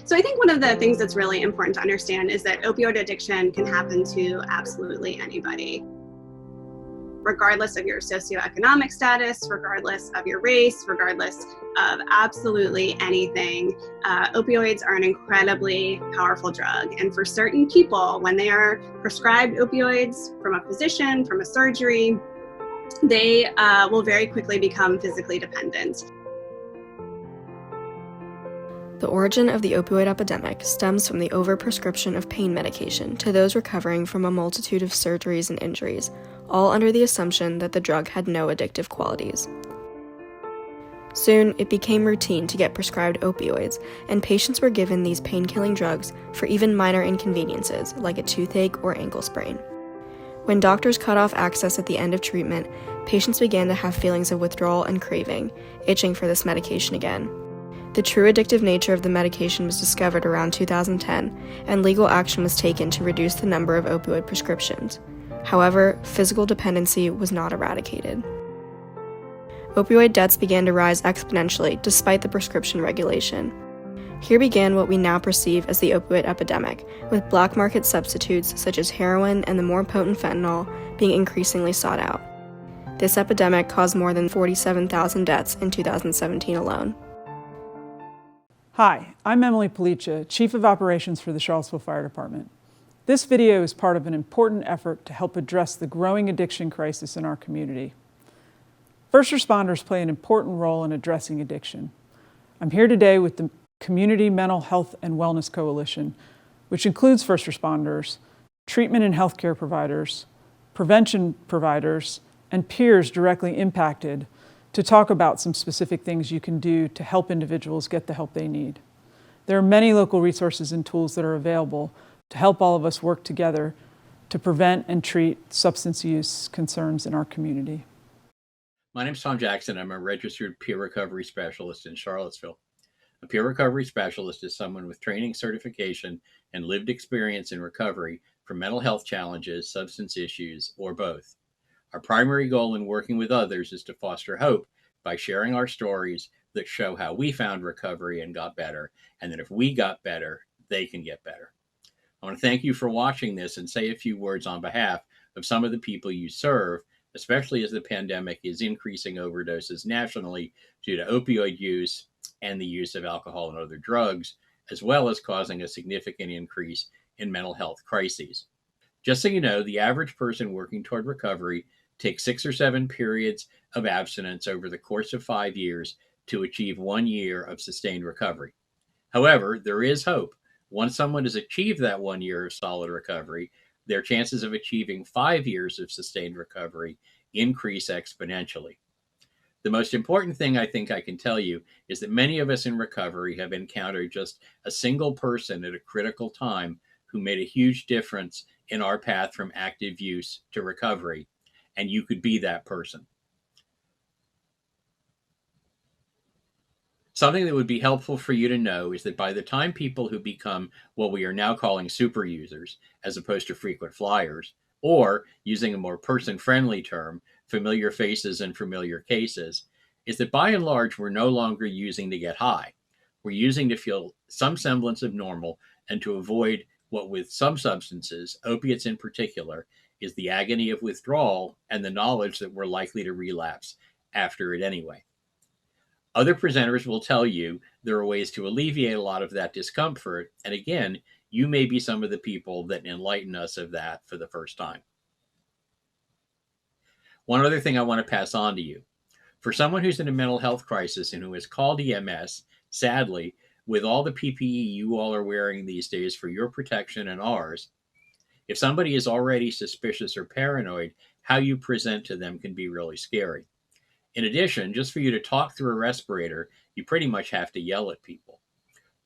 So I think one of the things that's really important to understand is that opioid addiction can happen to absolutely anybody, regardless of your socioeconomic status, regardless of your race, regardless of absolutely anything. Opioids are an incredibly powerful drug. And for certain people, when they are prescribed opioids from a physician, from a surgery, they will very quickly become physically dependent. The origin of the opioid epidemic stems from the overprescription of pain medication to those recovering from a multitude of surgeries and injuries, all under the assumption that the drug had no addictive qualities. Soon, it became routine to get prescribed opioids, and patients were given these pain-killing drugs for even minor inconveniences, like a toothache or ankle sprain. When doctors cut off access at the end of treatment, patients began to have feelings of withdrawal and craving, itching for this medication again. The true addictive nature of the medication was discovered around 2010, and legal action was taken to reduce the number of opioid prescriptions. However, physical dependency was not eradicated. Opioid deaths began to rise exponentially despite the prescription regulation. Here began what we now perceive as the opioid epidemic, with black market substitutes such as heroin and the more potent fentanyl being increasingly sought out. This epidemic caused more than 47,000 deaths in 2017 alone. Hi, I'm Emily Policia, Chief of Operations for the Charlottesville Fire Department. This video is part of an important effort to help address the growing addiction crisis in our community. First responders play an important role in addressing addiction. I'm here today with the Community Mental Health and Wellness Coalition, which includes first responders, treatment and healthcare providers, prevention providers, and peers directly impacted, to talk about some specific things you can do to help individuals get the help they need. There are many local resources and tools that are available to help all of us work together to prevent and treat substance use concerns in our community. My name is Tom Jackson. I'm a registered peer recovery specialist in Charlottesville. A peer recovery specialist is someone with training, certification, and lived experience in recovery from mental health challenges, substance issues, or both. Our primary goal in working with others is to foster hope by sharing our stories that show how we found recovery and got better, and that if we got better, they can get better. I want to thank you for watching this and say a few words on behalf of some of the people you serve, especially as the pandemic is increasing overdoses nationally due to opioid use and the use of alcohol and other drugs, as well as causing a significant increase in mental health crises. Just so you know, the average person working toward recovery takes 6 or 7 periods of abstinence over the course of 5 years to achieve 1 year of sustained recovery. However, there is hope. Once someone has achieved that 1 year of solid recovery, their chances of achieving 5 years of sustained recovery increase exponentially. The most important thing I think I can tell you is that many of us in recovery have encountered just a single person at a critical time who made a huge difference in our path from active use to recovery, and you could be that person. Something that would be helpful for you to know is that by the time people who become what we are now calling super users, as opposed to frequent flyers, or using a more person-friendly term, familiar faces and familiar cases, is that by and large, we're no longer using to get high. We're using to feel some semblance of normal and to avoid what with some substances, opiates in particular, is the agony of withdrawal and the knowledge that we're likely to relapse after it anyway. Other presenters will tell you there are ways to alleviate a lot of that discomfort, and again, you may be some of the people that enlighten us of that for the first time. One other thing I want to pass on to you. For someone who's in a mental health crisis and who is called EMS, sadly, with all the PPE you all are wearing these days for your protection and ours, if somebody is already suspicious or paranoid, how you present to them can be really scary. In addition, just for you to talk through a respirator, you pretty much have to yell at people.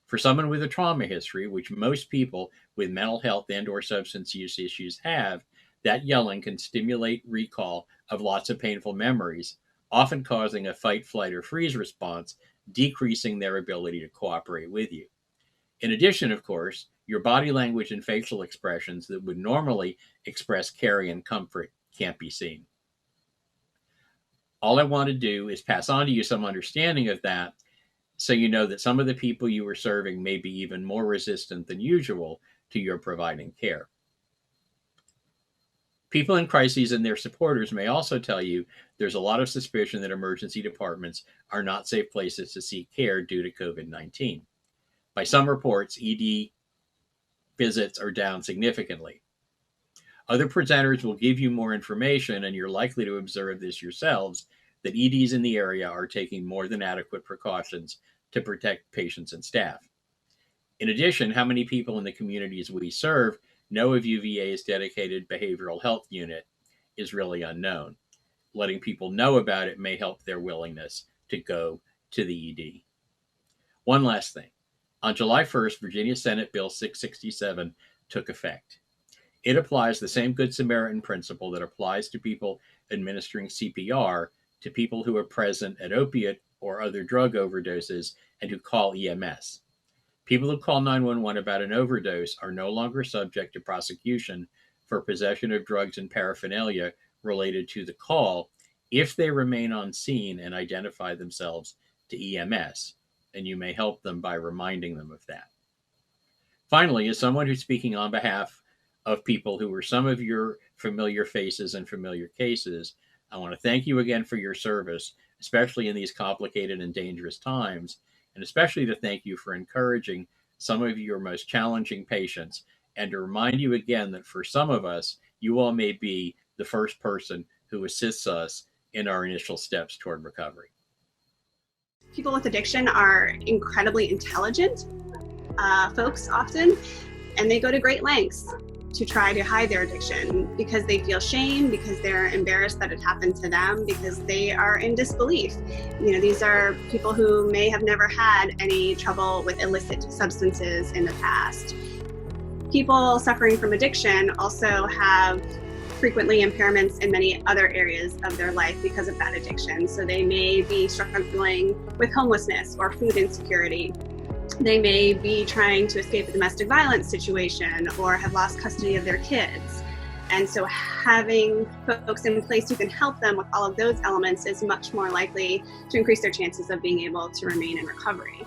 For someone with a trauma history, which most people with mental health and/or substance use issues have, that yelling can stimulate recall of lots of painful memories, often causing a fight, flight, or freeze response, decreasing their ability to cooperate with you. In addition, of course, your body language and facial expressions that would normally express care and comfort can't be seen. All I want to do is pass on to you some understanding of that so you know that some of the people you are serving may be even more resistant than usual to your providing care. People in crises and their supporters may also tell you there's a lot of suspicion that emergency departments are not safe places to seek care due to COVID-19. By some reports, ED visits are down significantly. Other presenters will give you more information, and you're likely to observe this yourselves, that EDs in the area are taking more than adequate precautions to protect patients and staff. In addition, how many people in the communities we serve know of UVA's dedicated behavioral health unit is really unknown. Letting people know about it may help their willingness to go to the ED. One last thing. On July 1st, Virginia Senate Bill 667 took effect. It applies the same Good Samaritan principle that applies to people administering CPR to people who are present at opiate or other drug overdoses and who call EMS. People who call 911 about an overdose are no longer subject to prosecution for possession of drugs and paraphernalia related to the call if they remain on scene and identify themselves to EMS, and you may help them by reminding them of that. Finally, as someone who's speaking on behalf of people who were some of your familiar faces and familiar cases, I want to thank you again for your service, especially in these complicated and dangerous times, and especially to thank you for encouraging some of your most challenging patients, and to remind you again that for some of us, you all may be the first person who assists us in our initial steps toward recovery. People with addiction are incredibly intelligent folks often, and they go to great lengths to try to hide their addiction because they feel shame, because they're embarrassed that it happened to them, because they are in disbelief. These are people who may have never had any trouble with illicit substances in the past. People suffering from addiction also have frequently impairments in many other areas of their life because of that addiction. So they may be struggling with homelessness or food insecurity. They may be trying to escape a domestic violence situation or have lost custody of their kids. And so having folks in place who can help them with all of those elements is much more likely to increase their chances of being able to remain in recovery.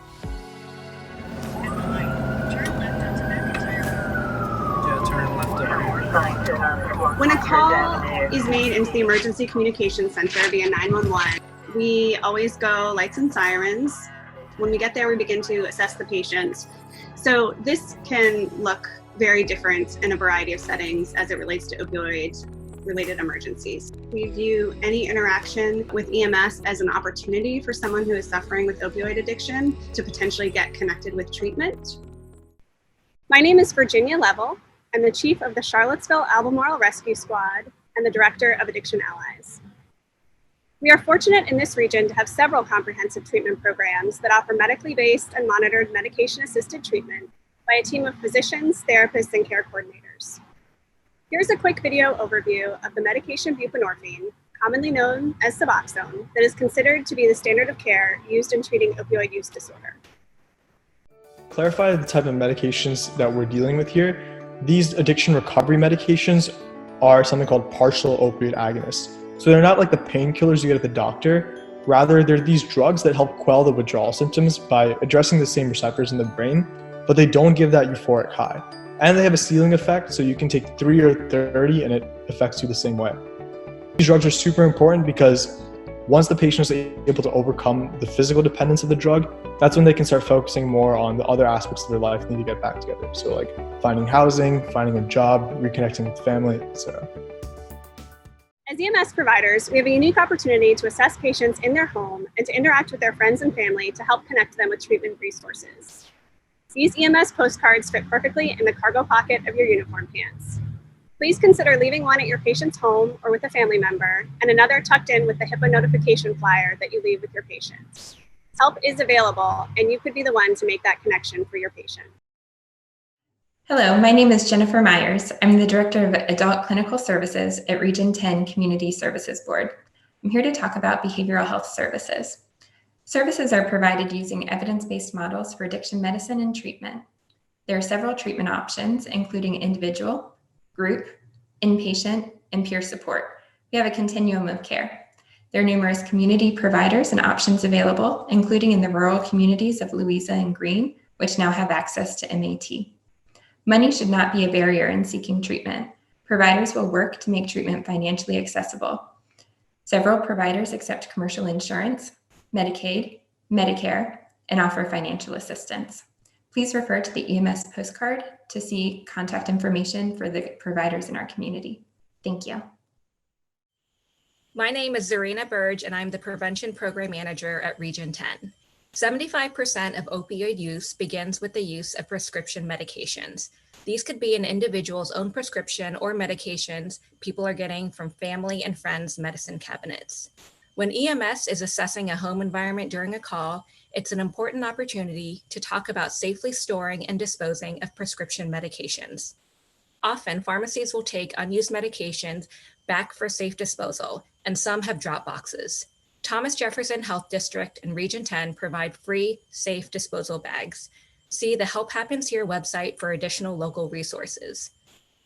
When a call is made into the Emergency Communications Center via 911, we always go lights and sirens. When we get there, we begin to assess the patient. So this can look very different in a variety of settings as it relates to opioid-related emergencies. We view any interaction with EMS as an opportunity for someone who is suffering with opioid addiction to potentially get connected with treatment. My name is Virginia Level. I'm the chief of the Charlottesville Albemarle Rescue Squad and the director of Addiction Allies. We are fortunate in this region to have several comprehensive treatment programs that offer medically based and monitored medication-assisted treatment by a team of physicians, therapists, and care coordinators. Here's a quick video overview of the medication buprenorphine, commonly known as Suboxone, that is considered to be the standard of care used in treating opioid use disorder. Clarify the type of medications that we're dealing with here. These addiction recovery medications are something called partial opioid agonists. So they're not like the painkillers you get at the doctor. Rather, they're these drugs that help quell the withdrawal symptoms by addressing the same receptors in the brain, but they don't give that euphoric high. And they have a ceiling effect, so you can take 3 or 30 and it affects you the same way. These drugs are super important because once the patient is able to overcome the physical dependence of the drug, that's when they can start focusing more on the other aspects of their life they need to get back together. So like finding housing, finding a job, reconnecting with family, etc. As EMS providers, we have a unique opportunity to assess patients in their home and to interact with their friends and family to help connect them with treatment resources. These EMS postcards fit perfectly in the cargo pocket of your uniform pants. Please consider leaving one at your patient's home or with a family member, and another tucked in with the HIPAA notification flyer that you leave with your patient. Help is available, and you could be the one to make that connection for your patient. Hello, my name is Jennifer Myers. I'm the Director of Adult Clinical Services at Region 10 Community Services Board. I'm here to talk about behavioral health services. Services are provided using evidence-based models for addiction medicine and treatment. There are several treatment options, including individual, group, inpatient, and peer support. We have a continuum of care. There are numerous community providers and options available, including in the rural communities of Louisa and Greene, which now have access to MAT. Money should not be a barrier in seeking treatment. Providers will work to make treatment financially accessible. Several providers accept commercial insurance, Medicaid, Medicare, and offer financial assistance. Please refer to the EMS postcard to see contact information for the providers in our community. Thank you. My name is Zarina Burge, and I'm the Prevention Program Manager at Region 10. 75% of opioid use begins with the use of prescription medications. These could be an individual's own prescription or medications people are getting from family and friends' medicine cabinets. When EMS is assessing a home environment during a call, it's an important opportunity to talk about safely storing and disposing of prescription medications. Often, pharmacies will take unused medications back for safe disposal, and some have drop boxes. Thomas Jefferson Health District and Region 10 provide free, safe disposal bags. See the Help Happens Here website for additional local resources.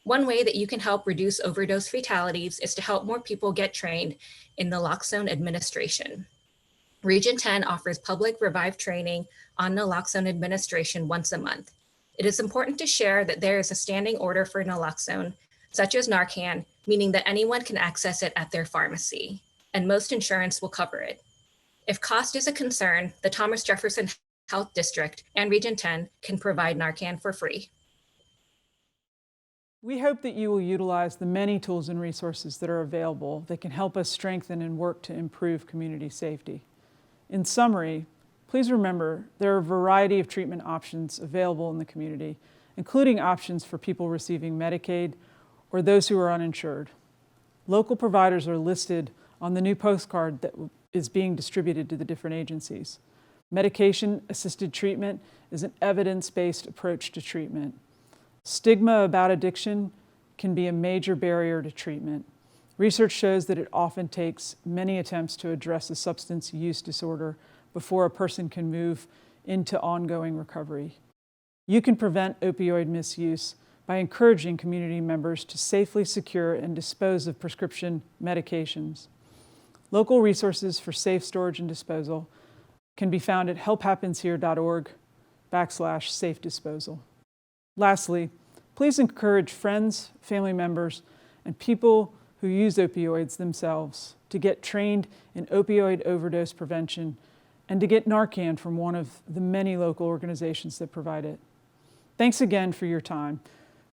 One way that you can help reduce overdose fatalities is to help more people get trained in naloxone administration. Region 10 offers public Revive training on naloxone administration once a month. It is important to share that there is a standing order for naloxone, such as Narcan, meaning that anyone can access it at their pharmacy, and most insurance will cover it. If cost is a concern, the Thomas Jefferson Health District and Region 10 can provide Narcan for free. We hope that you will utilize the many tools and resources that are available that can help us strengthen and work to improve community safety. In summary, please remember there are a variety of treatment options available in the community, including options for people receiving Medicaid or those who are uninsured. Local providers are listed on the new postcard that is being distributed to the different agencies. Medication-assisted treatment is an evidence-based approach to treatment. Stigma about addiction can be a major barrier to treatment. Research shows that it often takes many attempts to address a substance use disorder before a person can move into ongoing recovery. You can prevent opioid misuse by encouraging community members to safely secure and dispose of prescription medications. Local resources for safe storage and disposal can be found at helphappenshere.org/safe disposal. Lastly, please encourage friends, family members, and people who use opioids themselves to get trained in opioid overdose prevention and to get Narcan from one of the many local organizations that provide it. Thanks again for your time.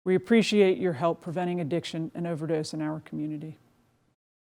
We appreciate your help preventing addiction and overdose in our community.